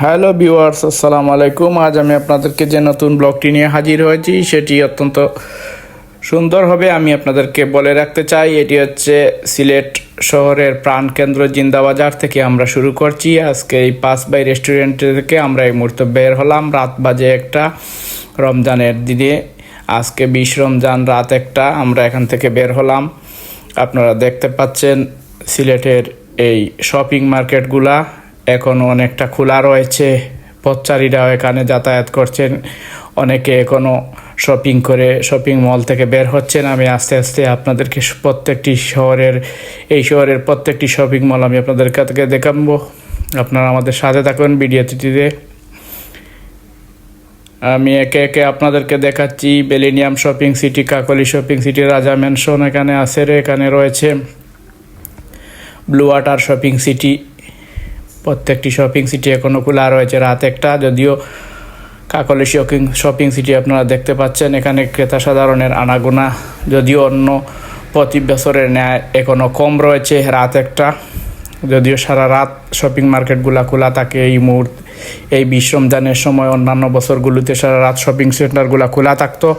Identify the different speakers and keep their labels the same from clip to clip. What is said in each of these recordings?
Speaker 1: Hello viewers, আসসালামু আলাইকুম। আজ আমি আপনাদেরকে যে নতুন ব্লগটি নিয়ে হাজির হয়েছি সেটি অত্যন্ত সুন্দর হবে। আমি আপনাদেরকে বলে রাখতে চাই, এটি হচ্ছে সিলেট শহরের প্রাণকেন্দ্র জিন্দাবাজার থেকে আমরা শুরু করছি। আজকে এই পাঁচ বাই রেস্টুরেন্ট থেকে আমরা এই মুহূর্তে বের হলাম। রাত বাজে 1টা, রমজানের দিনে আজকে 20 রমজান, রাত 1টা আমরা এখান থেকে বের হলাম। আপনারা দেখতে পাচ্ছেন সিলেটের এই শপিং মার্কেটগুলা এখনও অনেকটা খোলা রয়েছে। পথচারীরাও এখানে যাতায়াত করছেন, অনেকে এখনও শপিং করে শপিং মল থেকে বের হচ্ছেন। আমি আস্তে আস্তে আপনাদেরকে এই শহরের প্রত্যেকটি শপিং মল আমি আপনাদের কাছে দেখাবো। আপনারা আমাদের সাথে থাকুন ভিডিওটিতে। আমি একে একে আপনাদেরকে দেখাচ্ছি। বেলিনিয়াম শপিং সিটি, কাকলি শপিং সিটি, রাজা ম্যানশন এখানে আছে, এখানে রয়েছে ব্লু ওয়াটার শপিং সিটি। প্রত্যেকটি শপিং সিটি এখনও খোলা রয়েছে রাত 1টা। যদিও কাকলি শপিং সিটি আপনারা দেখতে পাচ্ছেন এখানে ক্রেতা সাধারণের আনাগোনা যদিও অন্য প্রতি বছরের ন্যায় এখনও কম রয়েছে রাত 1টা। যদিও সারা রাত শপিং মার্কেটগুলো খোলা থাকে এই 20 রমজানের সময় অন্যান্য বছরগুলোতে সারা রাত শপিং সেন্টারগুলো খোলা থাকতো।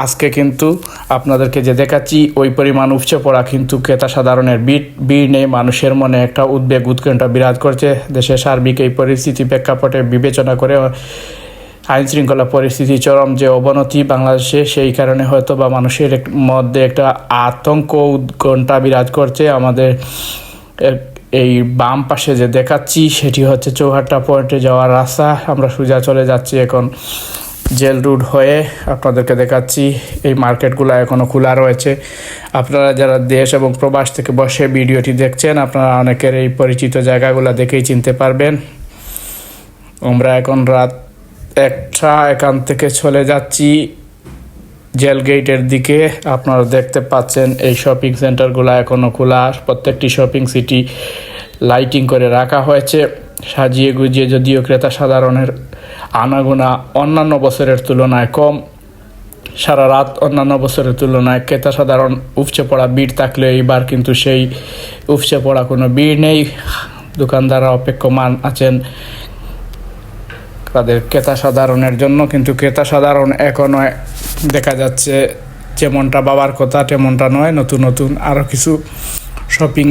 Speaker 1: আজকে কিন্তু আপনাদেরকে যে দেখাচ্ছি ওই পরিমাণ উপচে পড়া কিন্তু ক্রেতা সাধারণের ভিড় নেই। মানুষের মনে একটা উদ্বেগ উৎকণ্ঠা বিরাজ করছে। দেশের সার্বিক এই পরিস্থিতি প্রেক্ষাপটে বিবেচনা করে আইন শৃঙ্খলা পরিস্থিতি চরম যে অবনতি বাংলাদেশে, সেই কারণে হয়তো বা মানুষের মধ্যে একটা আতঙ্ক উৎকণ্ঠা বিরাজ করছে। আমাদের এই বাম পাশে যে দেখাচ্ছি সেটি হচ্ছে চৌহাট্টা পয়েন্টে যাওয়ার রাস্তা। আমরা সোজা চলে যাচ্ছি এখন জেল রোড হয়ে। আপনাদেরকে দেখাচ্ছি এই মার্কেটগুলো এখনও খোলা রয়েছে। আপনারা যারা দেশ এবং প্রবাস থেকে বসে ভিডিওটি দেখছেন, আপনারা অনেকের এই পরিচিত জায়গাগুলো দেখেই চিনতে পারবেন। আমরা এখন রাত 1টা এখান থেকে চলে যাচ্ছি জেল গেটের দিকে। আপনারা দেখতে পাচ্ছেন এই শপিং সেন্টারগুলো এখনও খোলা। প্রত্যেকটি শপিং সিটি লাইটিং করে রাখা হয়েছে সাজিয়ে গুজিয়ে। যদিও ক্রেতা সাধারণের আনাগোনা অন্যান্য বছরের তুলনায় কম, সারা রাত অন্যান্য বছরের তুলনায় ক্রেতা সাধারণ উপচে পড়া ভিড় থাকলে এইবার কিন্তু সেই উপচে পড়া কোনো ভিড় নেই। দোকানদাররা অপেক্ষমান আছেন তাদের ক্রেতা সাধারণের জন্য, কিন্তু ক্রেতা সাধারণ এখনও দেখা যাচ্ছে যেমনটা বাবার কথা তেমনটা নয়। নতুন নতুন আরও কিছু শপিং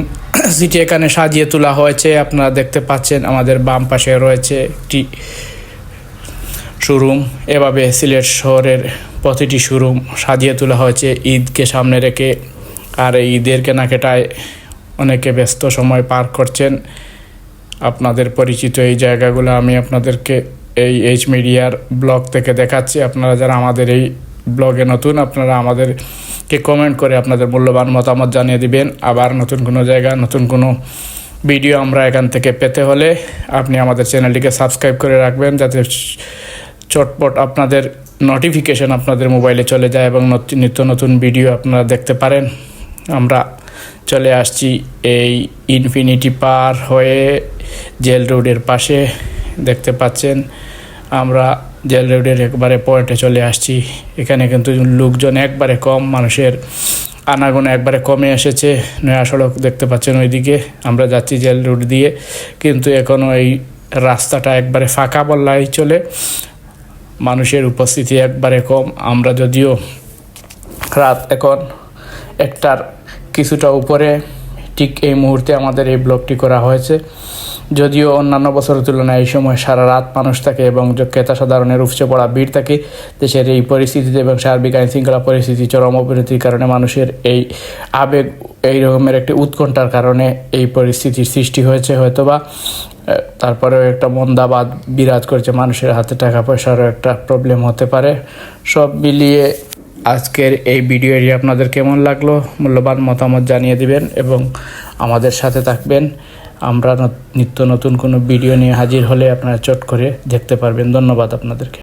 Speaker 1: সিটি এখানে সাজিয়ে তোলা হয়েছে। আপনারা দেখতে পাচ্ছেন আমাদের বাম পাশে রয়েছে একটি শোরুম। এভাবে সিলেট শহরের প্রতিটি শোরুম সাজিয়ে তোলা হয়েছে ঈদকে সামনে রেখে। আর এই ঈদের কেনাকাটায় অনেকে ব্যস্ত সময় পার করছেন। আপনাদের পরিচিত এই জায়গাগুলো আমি আপনাদেরকে এই এইচ মিডিয়ার ব্লগ থেকে দেখাচ্ছি। আপনারা যারা আমাদের এই ব্লগে নতুন, আপনারা আমাদেরকে কমেন্ট করে আপনাদের মূল্যবান মতামত জানিয়ে দিবেন। আবার নতুন কোনো জায়গা, নতুন কোনো ভিডিও আমরা এখান থেকে পেতে হলে আপনি আমাদের চ্যানেলটিকে সাবস্ক্রাইব করে রাখবেন, যাতে চটপট আপনাদের নোটিফিকেশন আপনাদের মোবাইলে চলে যায় এবং নিত্য নতুন ভিডিও আপনারা দেখতে পারেন। আমরা চলে আসছি এই ইনফিনিটি পার হয়ে জেল রোডের পাশে। দেখতে পাচ্ছেন আমরা জেল রোডের একবারে পয়েন্টে চলে আসছি। এখানে কিন্তু লোকজন একবারে কম, মানুষের আনাগোনা একবারে কমে এসেছে। নয়া সড়ক দেখতে পাচ্ছেন ওইদিকে, আমরা যাচ্ছি জেল রোড দিয়ে, কিন্তু এখনও এই রাস্তাটা একবারে ফাঁকা বললেই চলে। মানুষের উপস্থিতি একবারে কম। আমরা যদিও রাত এখন 1টার কিছুটা উপরে, ঠিক এই মুহূর্তে আমাদের এই ব্লগটি করা হয়েছে। যদিও অন্যান্য বছরের তুলনায় এই সময় সারা রাত মানুষ থাকে এবং ক্রেতা সাধারণের উপচে পড়া ভিড় থাকে। দেশের এই পরিস্থিতিতে এবং সার্বিক আইন শৃঙ্খলা পরিস্থিতি চরম অবনতির কারণে মানুষের এই আবেগ, এই রকমের একটি উৎকণ্ঠার কারণে এই পরিস্থিতির সৃষ্টি হয়েছে হয়তোবা। তারপরেও একটা মন্দাবাদ বিরাজ করছে, মানুষের হাতে টাকা পয়সারও একটা প্রবলেম হতে পারে। সব মিলিয়ে আজকের এই ভিডিওটি আপনাদের কেমন লাগলো মূল্যবান মতামত জানিয়ে দিবেন এবং আমাদের সাথে থাকবেন। আমরা নিত্য নতুন কোনো ভিডিও নিয়ে হাজির হলে আপনারা চট করে দেখতে পারবেন। ধন্যবাদ আপনাদেরকে।